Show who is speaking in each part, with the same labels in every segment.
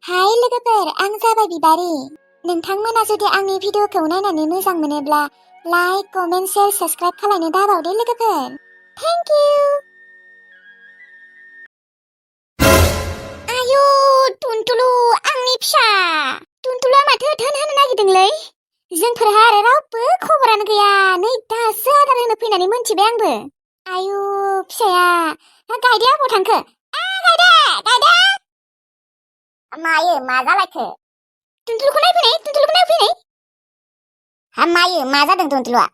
Speaker 1: हाय लोगोफोर आं जाबाय बिबारी नोंथांमोना जुदि आंनि भिडिअखौ नायनानै मोजां मोनोब्ला लाइक कमेन्ट शेयार साबस्क्राइब खालामनो दाबावदे लोगोफोर थेंक इउ आयु टुनटुलु आंनि फिसा टुनटुलुआ माथो धोन होनो नागिरदोंलै जोंफोरहा आरो रावबो खबरानो गैया नै दासो आदार होनो फैनानै मोनथिबाय आंबो आयु फिसाया गायदे आबौ थांखो गायदे मायो मा जालायखो टुनटुलुखौ नायफैनाय हा मायो मा जादों टुनटुलुआ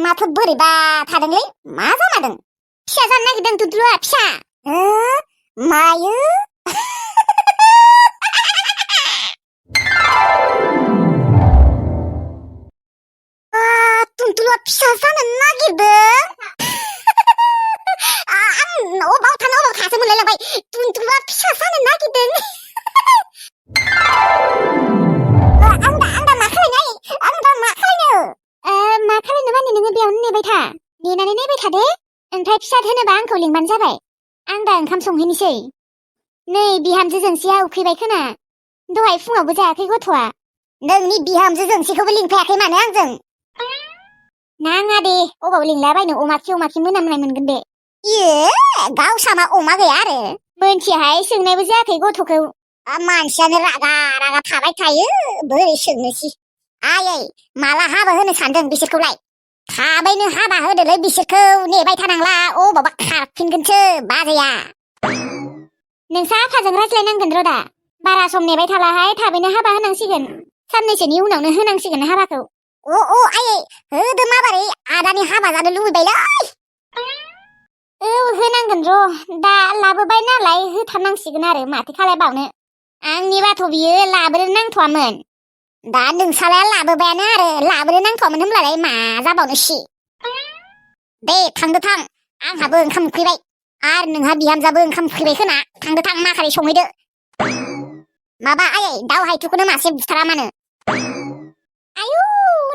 Speaker 1: माथो बोरैबा थादोंलै मा जामारदों फिसा जानो नागिरदों टुनटुलुआ फिसा मायो टुनटुलुआ फिसा जानो नागिरदों आं अबाव थासो मोनलायलांबाय टुनटुलुआ फिसा जानो नागिरदों मा खालायनो माने नोङो बेयावनो नेबाय था नेनानै नायबाय था दे ओमफ्राय फिसा होनोबा आंखौ लिंबानो जाबाय आं दा ओंखाम संहैनोसै नै बिहामजो जोंसिया उखैबाय खोना दहाय फुङावबो जायाखै गथ'आ नोंनि बिहामजो जोंसिखौबो लिंफायाखै मानो आंजों नाङा दे अबाव लिंलाबायनो अमाखि मोनामनाय मोनगोन बे गावसाना अमा गैया आरो मोनथियाहाय सोंनायबो जायाखै गथ'खौ मानसियानो रागा थाबाय थायो बोरै सोंनोसै आयै माला हाबा होनो सानदों बिसोरखौलाय थाबैनो हाबा होदोलै बिसोरखौ नेबाय थानांला अबावबा खारफिनगोनसो बाजैया नोंसा आफाजों रायज्लायनांगोन र' दा बारा सम नेबाय थालाहाय थाबैनो हाबा होनांसिगोन साननैसोनि उनावनो होनांसिगोन हाबाखौ अ आयै होदो माबारै आदानि हाबा जानो लुबैबायलै होनांगोन र' दा लाबोबाय नालाय होथारनांसिगोन आरो माथो खालायबावनो आंनिबाथ' बियो लाबोनो नांथ'वामोन दा नोंसालाया लाबोबायानो आरो लाबोनो नांथ'वामोन होमब्लालाय मा जाबावनोसि दे थांदो थां आंहाबो ओंखाम उखैबाय आरो नोंहा बिहामजाबो ओंखाम उखैबाय खोना थांदो थां माखारै संहैदो माबा आयै दाउ हायथुखौनो मासे बुथारा मानो आयु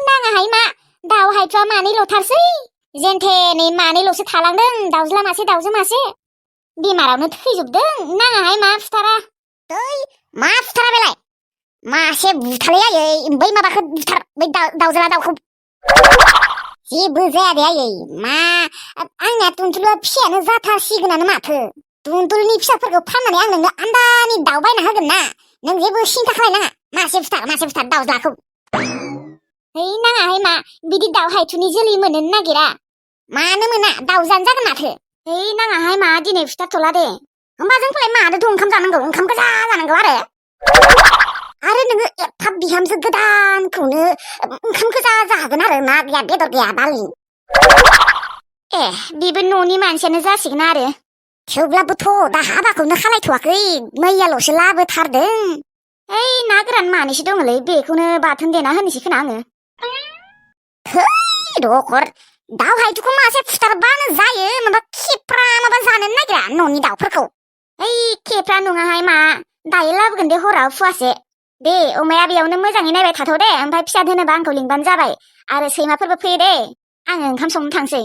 Speaker 1: नाङाहाय मा दाउ हायथुआ मानैल'थारसै जेनथेनै मानैल'सो थालांदों दाउज्ला मासे दाउजो मासे बेमारावनो थैजोबदों नाङाहाय मा फुथारा मा फुथारा बेलाय मासे बुथारलै आयै बै माबाखौ बुथार बै दाउज्ला दाउखौ जेबो जाया दे आयै मा आंना टुनटुलुआ फिसायानो जाथारसिगोनानो माथो टुनटुलुनि फिसाफोरखौ फाननानै आं नोंनो आन्दानि दाउ बायना होगोन ना नों जेबो सिन्था खालायनाङा मासे फुथार दाउज्लाखौ नाङाहाय मा बिदि दाउ हायथुनि जोलै मोननो नागिरा मानो मोना दाउजानो जागोन माथो नाङाहाय मा दिनै फुथारथ'ला दे होमबा जोंफोरलाय मादोथ' ओंखाम जानांगौ ओंखाम गोजा जानांगौ आरो नोङो एफा बिहामजो गोदानखौनो ओंखाम गोजा जाहोगोन आरो ना गैया बेदर गैया बालि बेबो न'नि मानसियानो जासिगोन आरो थेवब्लाबोथ' दा हाबाखौनो खालायथ'वाखै मैयाल'सो लाबोथारदों ना गोरान मानैसो दङलै बेखौनो बाथोन देना होनोसै खोना आङो रखर दाउ हायथुखौ मासे फुथारबानो जायो माबा खेफ्रा माबा जानो नागिरा न'नि दाउफोरखौ खेफ्रा नङाहाय मा दायो लाबोगोन दे हराव फुवासे दे अमाया बेयावनो मोजाङै नायबाय थाथ' दे ओमफ्राय फिसा दोनोबा आंखौ लिंबानो जाबाय आरो सैमाफोरबो फैयो दे आङो ओंखाम संनो थांसै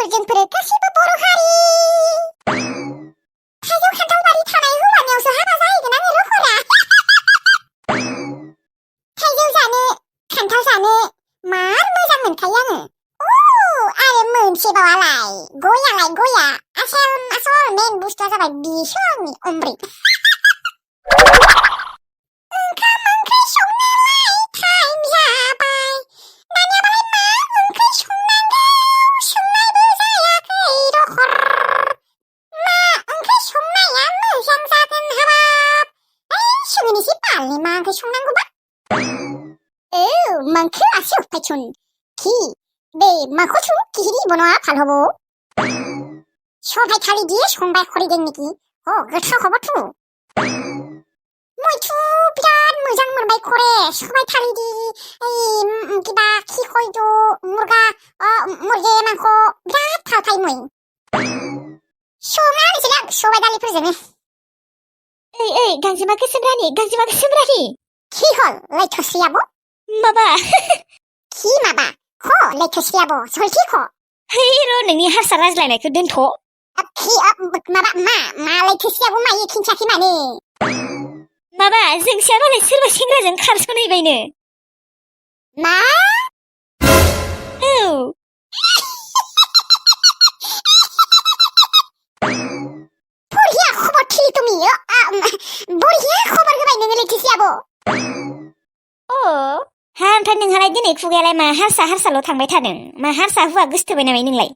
Speaker 1: जोंफोर गासिबो बर' हारि थाइजौ खान्थाल बारि थानाय हौवानियावसो हाबा जाहैगोन आङो रखरा थाइजौ जानो खान्थाल जानो मार मोजां मोनखायो आङो आरो मोनसेबावालाय गया आसल मेन बुस्थुआ जाबाय बिसो आंनि अमृत Mangkeu pachun ki be makochu kiri bonoa palhobo সবাই খালি দিয়ে সংবাদ করে দেন নাকি গোথাও খবরটো মইতো বিরাট मोजां मोनबाय करे সবাই খালি দি কিবা কি কইতো মুরগা মুরগে মাংস বিরাট थावथाय মই संना होनोसैलां सबाय दालिफोरजोंनो ओइ गांजेमा गोसोम रानि কি হল লাইथসি आब'
Speaker 2: माबा
Speaker 1: खि माबा ख लैथोसेयाबो सलखि ख
Speaker 2: है र' नोंनि हारसा रायज्लायनायखौ दोनथ'
Speaker 1: खि माबा मा लैथोसेयाबो मायो खिन्थाखि माने
Speaker 2: माबा जोंसिया मालाय सोरबा सेंग्राजों खारस'नहैबायनो
Speaker 1: मा
Speaker 2: औ
Speaker 1: बरिया खबर थिलि तुमि बरिया खबर होबाय नोङो लैथोसेयाबो
Speaker 2: अ हा ओमफ्राय नोंहालाय दिनै खुगायालाय मा हारसाल' थांबाय थादों मा हारसा हुआ गोसथोबाय नामा नोंलाय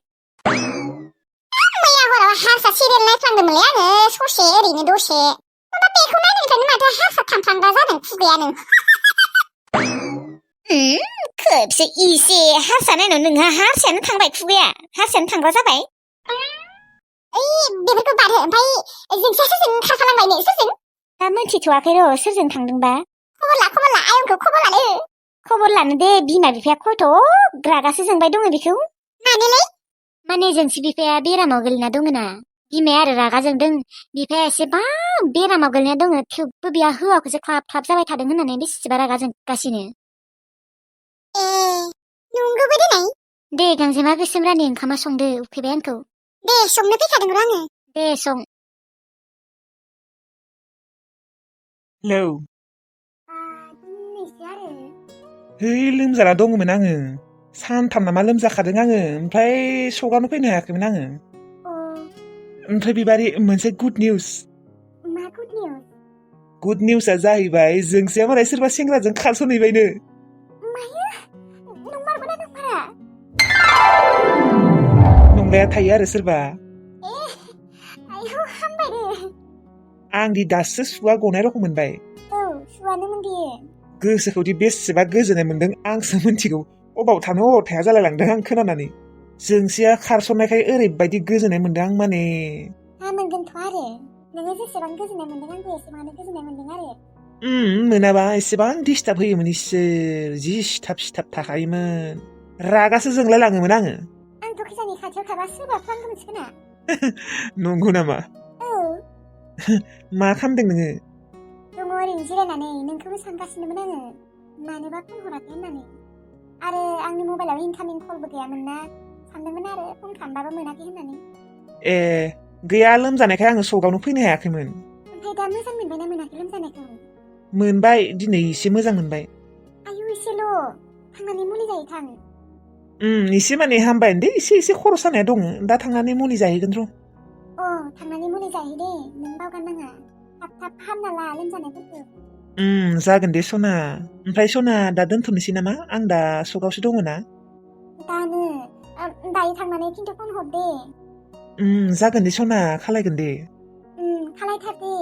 Speaker 1: मैया हराव हारसा सिरियाल नायफ्लांदोंमोनलै आङो ससे ओरैनो दसे माबा बेखौ नायनायनिफ्रायनो माथो हारसा थांफ्लांग्रा जादों खुगायानो
Speaker 2: खोबसे इसे हारसा नायनाव नोंहा हारसायानो थांबाय खुगाया हारसायानो थांग्रा जाबाय
Speaker 1: बेफोरखौ बादहो ओमफ्राय जोंसिया सोरजों खारफालांबायनो सोरजों
Speaker 2: दा मोनथिथ'वाखै र' सोरजों थांदोंबा
Speaker 1: खबर ला आयंखौ
Speaker 2: खबर लानो दे बिमा बिफाया खयथ' रागासो जोंबाय दङ बेखौ
Speaker 1: मानोलै
Speaker 2: माने जोंसि बिफाया बेरामाव गोलैना दङना बिमाया आरो रागा जोंदों बिफाया एसेबां बेरामाव गोलैना दङ थेवबो बिहा हौवाखौसो ख्लाब जाबाय थादों होननानै बेसेबा रागा जोंगासिनो
Speaker 1: नंगौबो देनाय
Speaker 2: दे गांजेमा गोसोम रानि ओंखामा संदो उखैबाय आंखौ
Speaker 1: दे संनो फैखादों र' आङो
Speaker 2: दे सं
Speaker 3: हेलौ
Speaker 1: दिनैसो आरो
Speaker 3: है लोमजाना दङमोन आङो सानथाम नामा लोमजाखादों आङो ओमफ्राय सगावनो फैनो हायाखैमोन आङो ओमफ्राय बिबारि मोनसे गुड निउस
Speaker 1: मा गुड निउस
Speaker 3: गुड निउसआ जाहैबाय जोंसिया मालाय सोरबा सेंग्राजों खारस'नहैबायनो
Speaker 1: मायो नंमारगौना नंमारा
Speaker 3: नंलाया थायो आरो सोरबा
Speaker 1: आयौ हामबाय दे
Speaker 3: आंदि दासो सुवा गनाय रखम मोनबाय
Speaker 1: औ सुवानोमोन दे
Speaker 3: गोसोखौदि बेसेबा गोजोननाय मोनदों आंसो मिथिगौ अबाव थानो अबाव थाया जालायलांदों आं खोनानानै जोंसिया खारस'ननायखाय ओरैबायदि गोजोननाय मोनदों आं माने
Speaker 1: मोनगोनथ' आरो नोङो जेसेबां गोजोननाय मोनदों आंबो एसेबांनो गोजोननाय मोनदों आरो
Speaker 3: मोनाबा एसेबां डिस्टार्ब होयोमोन इसोर जि सिथाब थाखायोमोन रागासो जोंलाय लाङोमोन आङो
Speaker 1: आंथ' खिजानि खाथियाव थाबा सोबाफ्लांगौमोनसो खोना
Speaker 3: नंगौ नामा
Speaker 1: औ
Speaker 3: मा खालामदों नोङो
Speaker 1: दङ ओरैनो जिरायनानै नोंखौबो सानगासिनोमोन आङो मानोबा फन हराखै होननानै आरो आंनि मबाइलाव इनकामिं कलबो गैयामोन ना सानदोंमोन आरो फन खालामबाबो मोनाखै होननानै
Speaker 3: ए गैया लोमजानायखाय आङो सगावनो फैनो हायाखैमोन
Speaker 1: ओमफ्राय दा मोजां मोनबायना मोनाखै लोमजानायखौ
Speaker 3: मोनबाय दिनै एसे मोजां मोनबाय
Speaker 1: आयु एसेल' थांनानै मुलि जाहै थां
Speaker 3: एसे माने हामबायानो दे एसे खर' सानाया दङ दा थांनानै मुलि जाहैगोन र'
Speaker 1: थांनानै मुलि जाहै दे नों बावगारनाङा थाब हामना ला लोमजानायफोरखौ
Speaker 3: जागोन दे सना ओमफ्राय सना दा दोनथ'नोसै नामा आं दा सगावसो दङ ना
Speaker 1: दानो दायो थांनानै खिन्थु फन हर दे
Speaker 3: जागोन दे सना खालायगोन दे
Speaker 1: खालायथार दे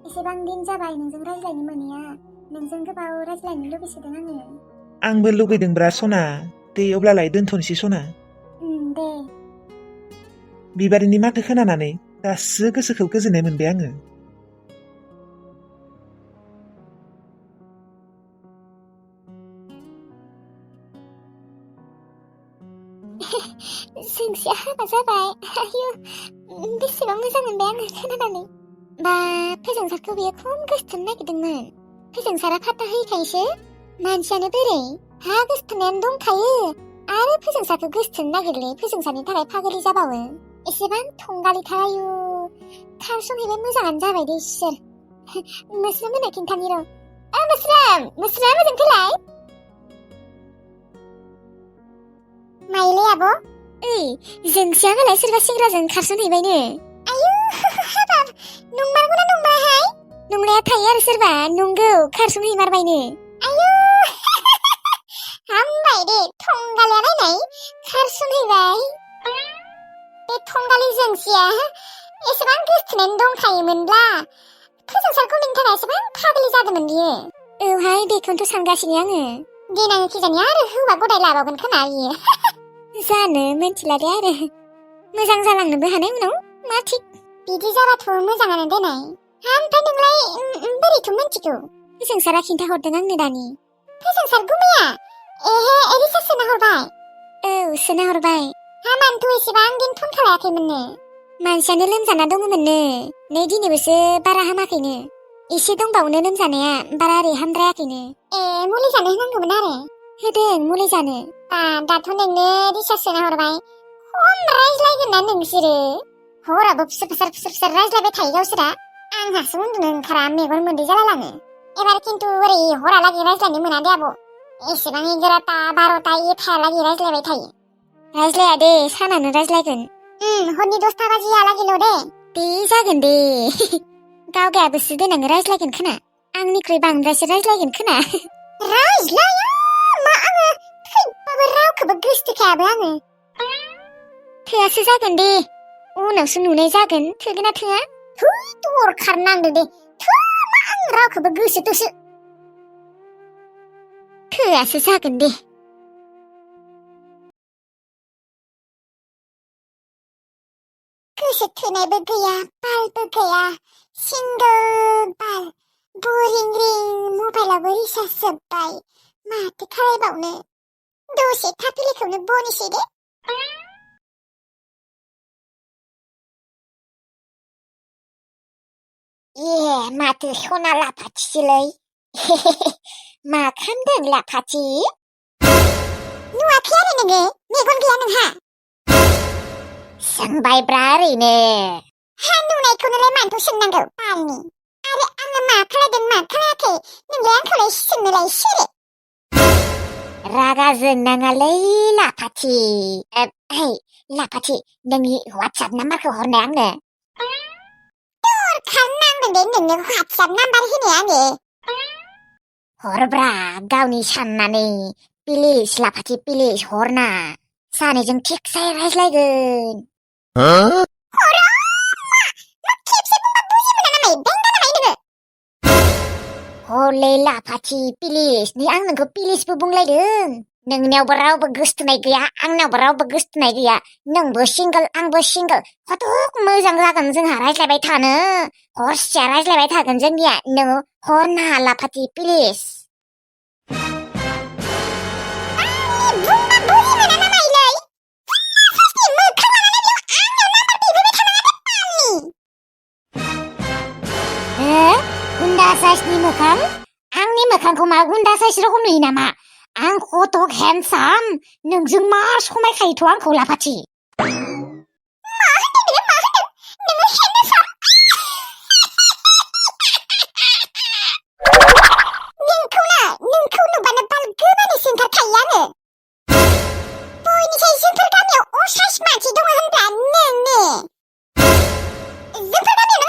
Speaker 1: एसेबां दिन जाबाय नोंजों रायज्लायनो मोनैया नोंजों गोबाव रायज्लायनो लुबैसोदों
Speaker 3: आंबो लुगैदोंब्रा सना दे अब्लालाय दोनथ'नोसै सना
Speaker 1: दे
Speaker 3: बिबारिनि माथो खोनानानै दासो गोसोखौ गोजोननाय मोनबाय आङो
Speaker 1: जोंसिया हाबा जाबाय आयु बेसेबां मोजां मोनबाय आङो खोनानानै बा फोजोंसारखौ बियो खम गोसोथोनो नागिरदोंमोन फोजोंसारा फात्ता होयिखायसो मानसियानो बोरै हा गोसोथोनायानो दंखायो आरो फोजोंसारखौ गोसोथोनो नागिरले फोजोंसारनि थाखाय फागोलि जाबावो एसेबां थंगालिथार आयु खारस'नहैबाय मोजाङानो जाबाय दे इसोर मोस्रोम होनना खिन्थानि र' मोस्रोम ओजों फैलाय माइले आब'
Speaker 2: जोंसिया मालाय सोरबा सेंग्राजों खारस'नहैबायनो
Speaker 1: आयु हाबाब नंमारगौना नंमाराहाय
Speaker 2: नंनाया थायो आरो सोरबा नंगौ खारस'नहैमारबायनो
Speaker 1: आयु हामबाय दे थंगालिया नायनाय खारस'नहैबाय बे थंगालि जोंसिया एसेबां गोसथोनानै दंखायोमोनब्ला फोजोंसारखौ नोंनि थाखाय एसेबां फाग्लि जादोंमोन बियो
Speaker 2: औहाय बेखौनोथ' सानगासिनो आङो
Speaker 1: देनां खिजानि आरो हौवा गदाय लाबावगोन खोमा बियो
Speaker 2: जानो मिथिला दे आरो मोजां जालांनोबो हानाय उनाव मा थिक
Speaker 1: बिदि जाबाथ' मोजाङानो देनाय ओमफ्राय नोंलाय बोरैथ' मिथिगौ
Speaker 2: फोजोंसारा खिन्थाहरदों आंनो दानि
Speaker 1: फोजोंसार गुमैया रिसार्च सोना हरबाय
Speaker 2: औ सोना हरबाय
Speaker 1: हामानोथ' एसेबां दिन फन खालायाखैमोननो
Speaker 2: मानसियानो लोमजाना दङमोननो नै दिनैबोसो बारा हामाखैनो एसे दंबावनो लोमजानाया बारा ओरै हामद्रायाखैनो
Speaker 1: मुलि जानो होनांगौमोन आरो
Speaker 2: होदों मुलि जानो
Speaker 1: दाथ' नोंनो रिसार्च सोना हरबाय खम रायज्लायगोन ना नोंसोरो हराबो फिसोर रायज्लायबाय थायो गावसोरा आंहासो उन्दुनो ओंखारा मेगन मोदै जालायलाङो एबार खिन्थु ओरै हरालागै रायज्लायनो मोना दे आब' एसेबां 11टा 12टा 1टाहालागै रायज्लायबाय थायो
Speaker 2: रायज्लाया दे सानानो रायज्लायगोन
Speaker 1: हरनि 10टा बाजिहालागैल' दे
Speaker 2: दे जागोन दे गावगायाबोसो देनां रायज्लायगोन खोना आंनिख्रुइ बांद्रायसो रायज्लायगोन खोना
Speaker 1: रायज्लाया मा आङो थैबाबो रावखौबो गोसोथोखायाबो आङो
Speaker 2: थोआसो जागोन दे उनावसो नुनाय जागोन थोगोन ना थोआ
Speaker 1: दरखार नांदो दे थो मा आं रावखौबो गोसोथोसो
Speaker 2: थोआसो जागोन दे
Speaker 1: गोसो थोनायबो गैया बालबो गैया सिंगोल बाल बरिं रिं मबाइलाबो रिसार्ज जोब्बाय माथो खालायबावनो दसे थापिलिखौनो बनोसै दे
Speaker 2: माथो सना लाफाथिसोलै मा खामदों लाफाथि
Speaker 1: नुवाखै आरो नोङो मेगन गैया नोंहा
Speaker 2: सोंबायब्रा ओरैनो
Speaker 1: हा नुनायखौनोलाय मानोथ' सोंनांगौ बालनि आरो आङो मा खालायदों मा खालायाखै नोंलाय आंखौलाय सोंनोलाय सोरो
Speaker 2: रागा जोंनाङालै लाफाथि लाफाथि नोंनि वाट्सएप नाम्बारखौ हरनाय आंनो
Speaker 1: दरखार नांदों दे नोंनो वाट्सएप नाम्बार होनो आङो
Speaker 2: हरब्रा गावनि साननानै प्लिज लाफाथि प्लिज हरना सानैजों थिगसे रायज्लायगोन
Speaker 1: हरा मा खेबसे बुंबा बुजि मोना नामाय बेंगा नामाय नोङो
Speaker 2: हरलै लाफाथि प्लिज नि आं नोंखौ प्लिजबो बुंलायदों नोंनियावबो रावबो गोसथोनाय गैया आंनावबो रावबो गोसथोनाय गैया नोंबो सिंगोल आंबो सिंगोल कत मोजां जागोन जोंहा रायज्लायबाय थानो हरसेया रायज्लायबाय थागोन जोंनिया नोङो हरना लाफाथि प्लिज
Speaker 1: बुंबा बुजि मोना नामायलै फार्स्टनि मोखां लानानै बेयाव आंनियाव नाम्बार बिहरबाय थानाङा दे बालनि
Speaker 2: गुन्दा साइसनि मोखां आंनि मोखांखौ मा गुन्दा साइस रखम नुयो नामा आं कतक हेन्डसाम नोंजों मा समायखायोथ' आंखौ लाफाथि
Speaker 1: मा होनदों नोङो हेन्डसाम नोंखौ नुबानो बाल गोबानोसो ओंखारखायो आङो बयनिसाय जोंफोर गामियाव असाइस मानसि दङ होनब्ला नोंनो जोंफोर गामियाव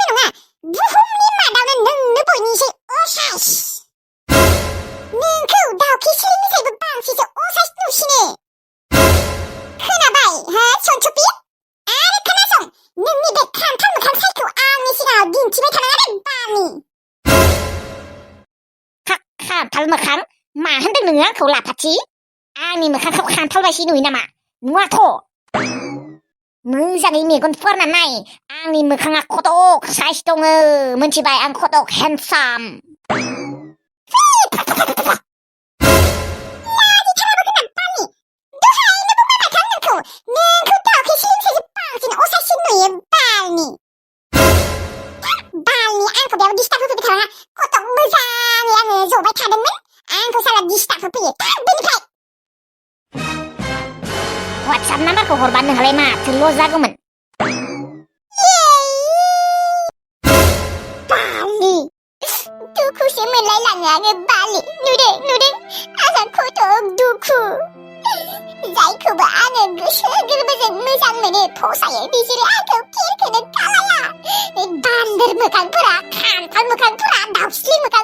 Speaker 1: नङा बुहुमनि मादावनो नोंनो बयनिसाय असाइस नोंखौ दाउखि सिरिनिसायबो बांसिनसो असाइस नुसिनो खोनाबाय हो सनसुपि आरो खोनासं नोंनि बे खान्थाल मोखां साइखौ आंनि सिगाङाव दिन्थिबाय थानाङा दे बालनि
Speaker 2: खान्थाल मोखां मा होनदों नोङो आंखौ लाफाथि आंनि मोखांखौ खान्थाल बायदि नुयो नामा नुवाथ' मोजाङै मेगन फुवारना नाय आंनि मोखाङा कतक साइज दङ मोनथिबाय आं कतक हेन्डसाम
Speaker 1: नोंखौ दाउखि सिरिनिसायसो बांसिन असाइससिन नुयो बालनि आंखौ बेयाव डिस्टार्ब होफैबाय थानाङा कतक मोजाङै आङो जबाय थादोंमोन आंखौ साला डिस्टार्ब होफैयो थां बेनिफ्राय
Speaker 2: वाट्सएप नाम्बारखौ हरबा नोंहालाय माथो लस जागौमोन
Speaker 1: बालि दुखुसो मोनलायलाङो आङो बालि नुदों आंहा कतक दुखु जायखौबो आङो गोसो गोरबोजों मोजां मोनो फसायो बिसोरो आंखौ केरखौनो खालाया बान्दोर मोखांफोरा खान्थाल मोखांफोरा दाउस्रि मोखां